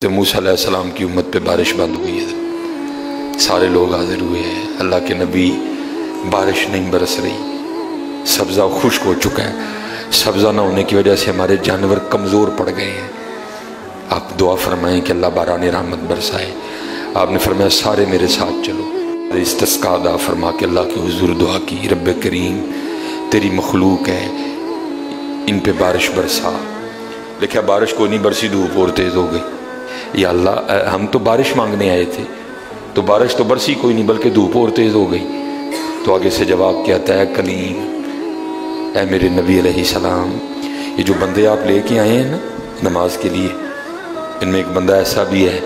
تو موسیٰ علیہ السلام کی امت پہ بارش بند ہوئی ہے، سارے لوگ حاضر ہوئے ہیں، اللہ کے نبی بارش نہیں برس رہی، سبزہ خشک ہو چکا ہے، سبزہ نہ ہونے کی وجہ سے ہمارے جانور کمزور پڑ گئے ہیں، آپ دعا فرمائیں کہ اللہ باران رحمت برسائے۔ آپ نے فرمایا سارے میرے ساتھ چلو، استسقاء ادا فرما کے اللہ کی حضور دعا کی، رب کریم تیری مخلوق ہے، ان پہ بارش برسا۔ دیکھا بارش کو نہیں برسی، دھوپ اور تیز ہو گئی۔ یا اللہ ہم تو بارش مانگنے آئے تھے، تو بارش تو برسی کوئی نہیں بلکہ دھوپ اور تیز ہو گئی۔ تو آگے سے جواب کیا تھا، اے کلیم، اے میرے نبی علیہ السلام، یہ جو بندے آپ لے کے آئے ہیں نا نماز کے لیے، ان میں ایک بندہ ایسا بھی ہے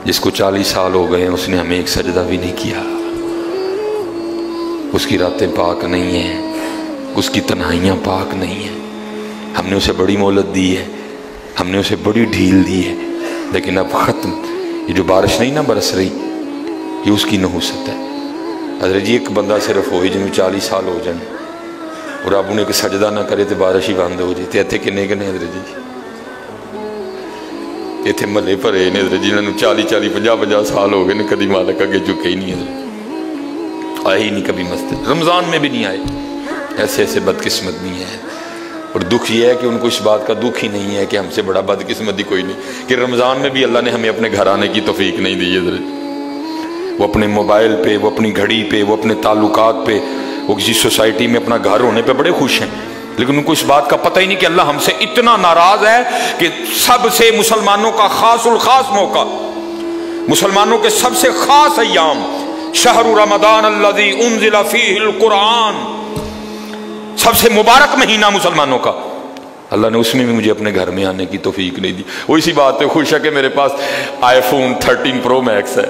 جس کو 40 سال ہو گئے ہیں، اس نے ہمیں ایک سجدہ بھی نہیں کیا، اس کی راتیں پاک نہیں ہیں، اس کی تنہائیاں پاک نہیں ہیں، ہم نے اسے بڑی مہلت دی ہے، ہم نے اسے بڑی ڈھیل دی ہے، لیکن اب ختم۔ یہ جو بارش نہیں نہ برس رہی، یہ اس کی نحوست ہے۔ حضرت جی ایک بندہ صرف ہوئی جن میں 40 سال ہو جائیں اور اب انہیں کہ سجدہ نہ کرے تو بارش ہی بند ہو جائے، تے کنے کنے حضرت جی اتنے ملے پھرے نے حضرت جی، انہوں نے 40-50 سال ہو گئے نے، کدی مالک اگے جھکے ہی نہیں، حضرت آئے ہی نہیں کبھی مسجد، رمضان میں بھی نہیں آئے۔ ایسے ایسے بدقسمت بھی ہیں، اور دکھ یہ ہے کہ ان کو اس بات کا دکھ ہی نہیں ہے کہ ہم سے بڑا بدقسمتی کوئی نہیں کہ رمضان میں بھی اللہ نے ہمیں اپنے گھر آنے کی توفیق نہیں دی ہے۔ حضرت وہ اپنے موبائل پہ، وہ اپنی گھڑی پہ، وہ اپنے تعلقات پہ، وہ کسی سوسائٹی میں اپنا گھر ہونے پہ بڑے خوش ہیں، لیکن ان کو اس بات کا پتہ ہی نہیں کہ اللہ ہم سے اتنا ناراض ہے کہ سب سے مسلمانوں کا خاص الخاص موقع، مسلمانوں کے سب سے خاص ایام، شہر رمضان الذی انزل فیہ القرآن، سب سے مبارک مہینہ مسلمانوں کا، اللہ نے اس میں بھی مجھے اپنے گھر میں آنے کی توفیق نہیں دی۔ وہ اسی بات پہ خوش ہے کہ میرے پاس آئی فون 13 پرو میکس ہے،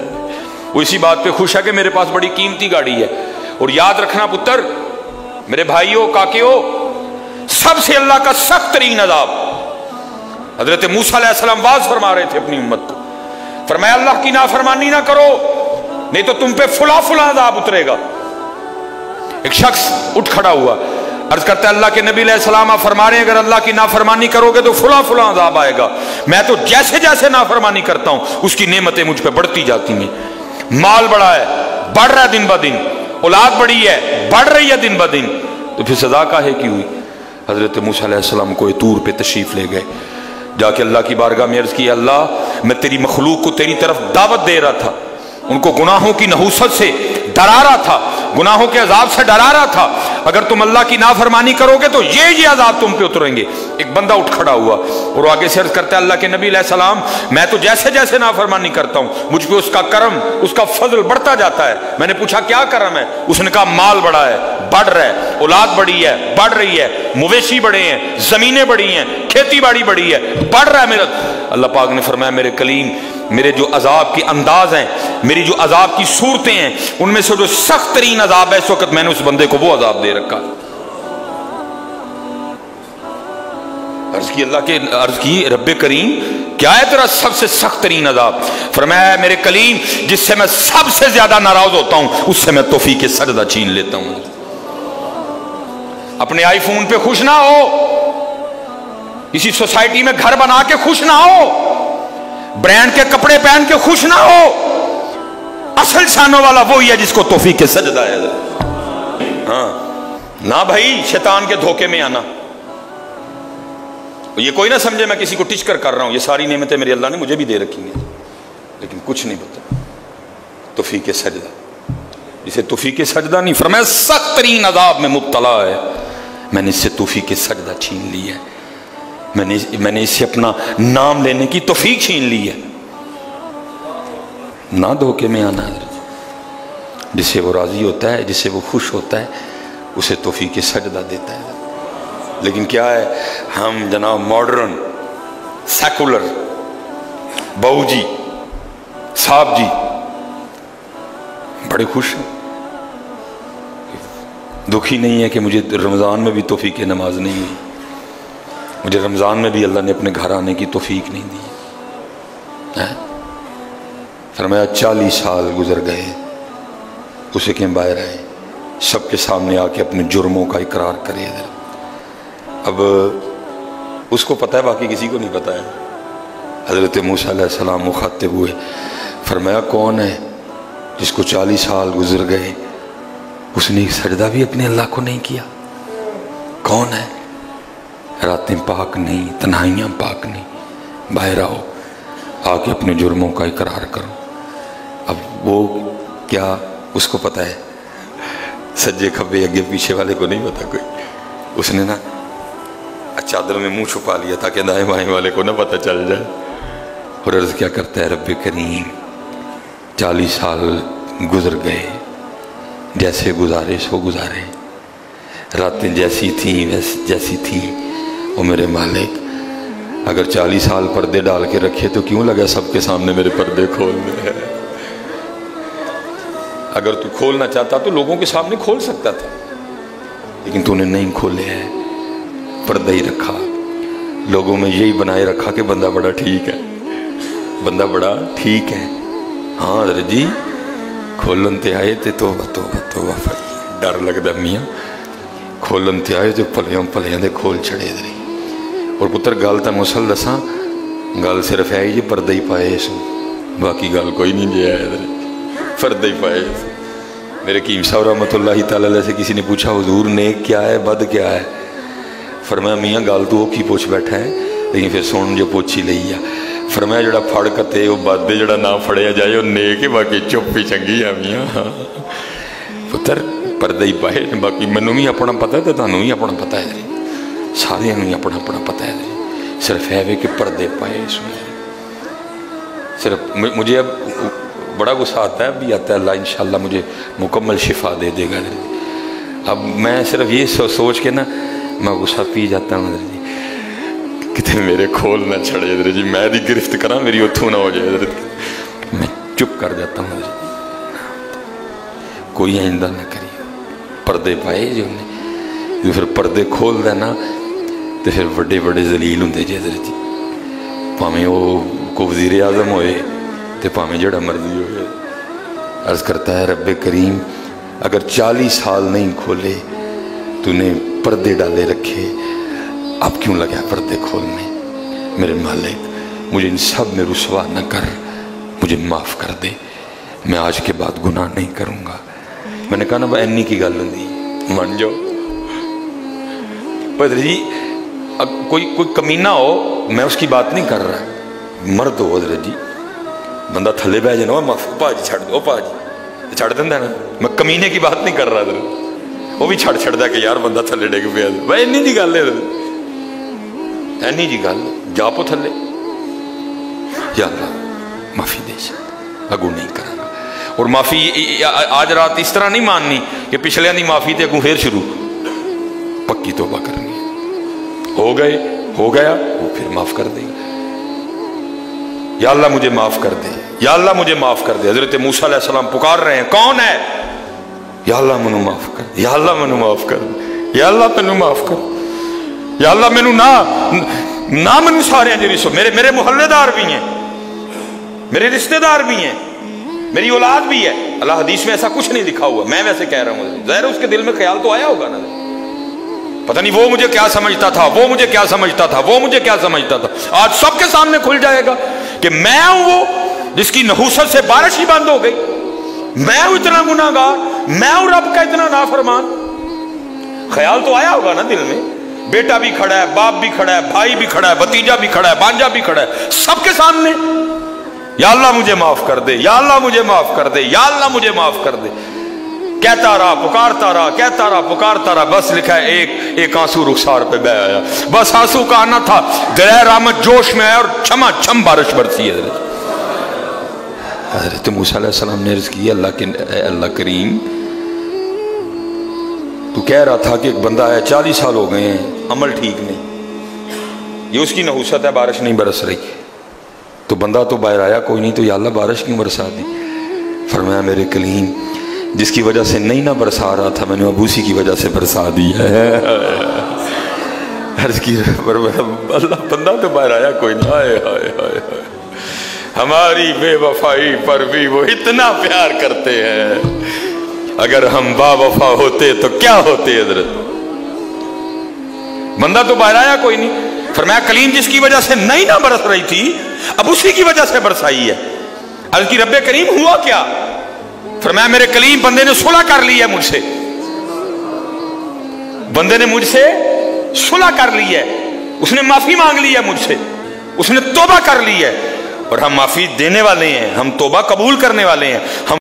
وہ اسی بات پہ خوش ہے کہ میرے پاس بڑی قیمتی گاڑی ہے۔ اور یاد رکھنا پتر، میرے بھائیوں کاکیوں، سب سے اللہ کا سخت ترین عذاب، حضرت موسیٰ علیہ السلام واز فرما رہے تھے اپنی امت کو، فرمایا اللہ کی نافرمانی نہ کرو نہیں تو تم پہ فلاں فلاں عذاب اترے گا۔ ایک شخص اٹھ کھڑا ہوا، عرض کرتا ہے اللہ کے نبی علیہ السلام آپ فرما رہے ہیں اگر اللہ کی نافرمانی کرو گے تو فلاں فلاں عذاب آئے گا، میں تو جیسے جیسے نافرمانی کرتا ہوں اس کی نعمتیں مجھ پہ بڑھتی جاتی ہیں، مال بڑا ہے، بڑھ رہا ہے دن بدن، اولاد بڑی ہے، بڑھ رہی ہے دن بدن، تو پھر سزا کاہے کی ہوئی؟ حضرت موسیٰ علیہ السلام کو طور پہ تشریف لے گئے، جا کے اللہ کی بارگاہ میں عرض کی، اللہ میں تیری مخلوق کو تیری طرف دعوت دے رہا تھا، ان کو گناہوں کی نحوست سے ڈرا رہا تھا، گناہوں کے عذاب سے ڈرا رہا تھا، اگر تم اللہ کی نافرمانی کرو گے تو یہ عذاب تم پہ اتریں گے۔ ایک بندہ اٹھ کھڑا ہوا اور آگے سے عرض کرتا ہے اللہ کے نبی علیہ السلام میں تو جیسے جیسے نافرمانی کرتا ہوں مجھ پہ اس کا کرم، اس کا فضل بڑھتا جاتا ہے۔ میں نے پوچھا کیا کرم ہے؟ اس نے کہا مال بڑا ہے، بڑھ رہا ہے، اولاد بڑی ہے، بڑھ رہی ہے، مویشی بڑے ہیں، زمینیں بڑی ہیں، کھیتی باڑی بڑی ہے، بڑھ رہا ہے میرا۔ اللہ پاک نے فرمایا میرے کلیم، میرے جو عذاب کی انداز ہیں، میری جو عذاب کی صورتیں ہیں، ان میں سے جو سخت ترین عذاب ہے اس وقت میں نے اس بندے کو وہ عذاب دے رکھا۔ عرض کی اللہ کے عرض کی رب کریم کیا ہے تیرا سب سے سخت ترین عذاب؟ فرمایا میرے کلیم جس سے میں سب سے زیادہ ناراض ہوتا ہوں اس سے میں توفیق سجدہ چھین لیتا ہوں۔ اپنے آئی فون پہ خوش نہ ہو، کسی سوسائٹی میں گھر بنا کے خوش نہ ہو، برانڈ کے کپڑے پہن کے خوش نہ ہو، اصل شانوں والا وہی ہے جس کو توفیق سجدہ ہے۔ ہاں نہ بھائی شیطان کے دھوکے میں آنا، یہ کوئی نہ سمجھے میں کسی کو ٹچ کر رہا ہوں، یہ ساری نعمتیں میرے اللہ نے مجھے بھی دے رکھی ہیں، لیکن کچھ نہیں پتا توفیق سجدہ، جسے توفیق سجدہ نہیں فرمایا سخت ترین عذاب میں مبتلا ہے، میں نے اس سے توفیق سجدہ چھین لی ہے، میں نے اس سے اپنا نام لینے کی توفیق چھین لی ہے۔ نہ دھوکے میں آنا، جس سے وہ راضی ہوتا ہے، جس سے وہ خوش ہوتا ہے اسے توفیق سجدہ دیتا ہے۔ لیکن کیا ہے ہم جناب ماڈرن سیکولر بہو جی صاحب جی بڑے خوش ہیں، دکھی نہیں ہے کہ مجھے رمضان میں بھی توفیق نماز نہیں ہوئی، مجھے رمضان میں بھی اللہ نے اپنے گھر آنے کی توفیق نہیں دی۔ فرمایا 40 سال گزر گئے، اسے کہ باہر آئے سب کے سامنے آ کے اپنے جرموں کا اقرار کرے۔ اب اس کو پتہ ہے، باقی کسی کو نہیں پتہ ہے، حضرت موسیٰ علیہ السلام مخاطب ہوئے، فرمایا کون ہے جس کو 40 سال گزر گئے اس نے ایک سجدہ بھی اپنے اللہ کو نہیں کیا؟ کون ہے؟ راتیں پاک نہیں، تنہائیاں پاک نہیں، باہر آؤ، آ کے اپنے جرموں کا اقرار کرو۔ اب وہ کیا اس کو پتہ ہے؟ سجے کھبے اگے پیچھے والے کو نہیں پتا کوئی۔ اس نے نا چادر میں منہ چھپا لیا تاکہ دائیں بائیں والے کو نہ پتہ چل جائے، اور عرض کیا کرتا ہے، رب کریم 40 سال گزر گئے، جیسے گزارے سو گزارے، راتیں جیسی تھیں جیسی تھیں، وہ میرے مالک اگر 40 سال پردے ڈال کے رکھے تو کیوں لگا سب کے سامنے میرے پردے کھولنے ہیں؟ اگر تو کھولنا چاہتا تو لوگوں کے سامنے کھول سکتا تھا، لیکن تو نے نہیں کھولے ہیں، پردہ ہی رکھا، لوگوں میں یہی بنائے رکھا کہ بندہ بڑا ٹھیک ہے، بندہ بڑا ٹھیک ہے۔ ہاں حضرت جی کھولن تے آئے تے توبہ توبہ توبہ فرمائی، ڈر لگدا میاں، کھولن تے آئے تے پلیاں پلیاں دے کھول چھڑے دے۔ اور پتر گل تا مسل دساں، گل صرف ہے جی پردہ ہی پائے سو، باقی گل کوئی نہیں جی ہے، پردہ ہی پائے سو۔ میرے قیم صاحب رحمۃ اللہ تعالی علیہ سے کسی نے پوچھا حضور نیک کیا ہے بد کیا ہے؟ فرمایا میاں گل تو وہ کی پوچھ بیٹھا ہے، لیکن پھر سن جو پوچھی لئی ہے۔ فرمایا جڑا پھڑ کتے وہ بد، جڑا نہ پھڑیا جائے وہ نیک، باقی چپ ہی چنگی ہے میاں۔ پتر پردہ ہی پائے، باقی منوں بھی اپنا پتہ ہے تو تانوں بھی اپنا پتہ ہے، سارے ہی اپنا اپنا پتہ ہے، صرف ہے کہ پردے پائے سن۔ صرف مجھے اب بڑا غصہ آتا ہے، اب بھی آتا ہے، اللہ انشاءاللہ مجھے مکمل شفا دے دے گا۔ اب میں صرف یہ سوچ کے نا میں غصہ پی جاتا ہوں حضرت جی، کتے میرے کھول نہ چھڑے حضرت جی، میں دی گرفت کرا میری اتھو نہ ہو جائے حضرت جی، میں چپ کر جاتا ہوں حضرت جی، کوئی آئندہ نہ کری۔ پردے پائے جو انہیں، جو پھر پردے کھول دینا تو پھر بڑے بڑے ذلیل ہوں دے جی حضرت جی، پامیں وہ کو وزیر اعظم ہوئے تو پامیں جڑا مرضی ہوئے۔ عرض کرتا ہے رب کریم اگر 40 سال نہیں کھولے تو نے پردے ڈالے رکھے، اب کیوں لگا پردے کھولنے؟ میرے مالک مجھے ان سب میں رسوا نہ کر، مجھے معاف کر دے، میں آج کے بعد گناہ نہیں کروں گا۔ میں نے کہا نا بھائی اینی کی گل ہوں من جاؤ پدر جی، کوئی کمینہ ہو میں اس کی بات نہیں کر رہا، مرد ہو حضرت جی، بندہ تھلے بہ جانا پا جی چھڑ دو، پا جی چھڑ دینا نا، میں کمینے کی بات نہیں کر رہا حضرت، وہ بھی چھڑ چھڑ دا کہ یار بندہ تھلے ڈے کے پیا بھائی اینی جی گل ہے حضرت، اینی جی گل جا پو تھلے، یا اللہ معافی دے سکتا، اگو نہیں کروں گا۔ اور معافی آج رات اس طرح نہیں ماننی کہ پچھلے دی معافی تے اگوں پھر شروع، پکی توبہ کرنی ہے، ہو گئے ہو گیا وہ پھر معاف کر دے گا۔ یا اللہ مجھے معاف کر دے، یا اللہ مجھے معاف کر دے۔ حضرت موسیٰ علیہ السلام پکار رہے ہیں، کون ہے؟ یا اللہ منو معاف کر دے، یا اللہ منو معاف کر دے، یا اللہ منو معاف کر دے، یا اللہ منو نہ منو سارے ہیں جی، میرے محلے دار بھی ہیں، میرے رشتہ دار بھی ہیں، میری اولاد بھی ہے۔ اللہ حدیث میں ایسا کچھ نہیں لکھا ہوا، میں ویسے کہہ رہا ہوں، ظاہر اس کے دل میں خیال تو آیا ہوگا نا، پتہ نہیں وہ مجھے کیا سمجھتا تھا، وہ مجھے کیا سمجھتا تھا، وہ مجھے کیا سمجھتا تھا۔ آج سب کے سامنے کھل جائے گا کہ میں ہوں وہ جس کی نحوست سے بارش ہی بند ہو گئی، میں ہوں اتنا گناہگار، میں ہوں رب کا اتنا نافرمان۔ خیال تو آیا ہوگا نا دل میں، بیٹا بھی کھڑا ہے، باپ بھی کھڑا ہے، بھائی بھی کھڑا ہے، بھتیجا بھی کھڑا ہے، بانجا بھی کھڑا ہے، سب کے سامنے یا اللہ مجھے معاف کر دے، یا اللہ مجھے معاف کر دے، یا اللہ مجھے معاف کر دے۔ کہتا رہا پکارتا رہا، کہتا رہا پکارتا رہا، بس لکھا ہے ایک آنسو رخسار پہ بہ آیا، بس آنسو کا آنا تھا، گرہ رحمت جوش میں آیا اور چھما چھم بارش برسی ہے۔ حضرت موسیٰ علیہ السلام نے عرض کی اللہ کریم تو کہہ رہا تھا کہ ایک بندہ ہے 40 سال ہو گئے ہیں عمل ٹھیک نہیں، یہ اس کی نحوست ہے بارش نہیں برس رہی، تو بندہ تو باہر آیا کوئی نہیں، تو یا اللہ بارش کیوں برسا دی؟ فرمایا میرے کلیم جس کی وجہ سے نہیں نہ برسا رہا تھا میں نے اب اسی کی وجہ سے برسا دی ہے۔ عرض کی اللہ بندہ تو باہر آیا کوئی نہیں، ہائے ہائے ہائے ہائے، ہماری بے وفائی پر بھی وہ اتنا پیار کرتے ہیں، اگر ہم با وفا ہوتے تو کیا ہوتے حضرت؟ بندہ تو باہر آیا کوئی نہیں، فرمایا کلیم جس کی وجہ سے نہیں نہ برس رہی تھی اب اسی کی وجہ سے برسائی ہے۔ عرض کی رب کریم ہوا کیا؟ فرمایا میرے کلیم بندے نے صلح کر لی ہے مجھ سے، بندے نے مجھ سے صلح کر لی ہے، اس نے معافی مانگ لی ہے مجھ سے، اس نے توبہ کر لی ہے، اور ہم معافی دینے والے ہیں، ہم توبہ قبول کرنے والے ہیں، ہم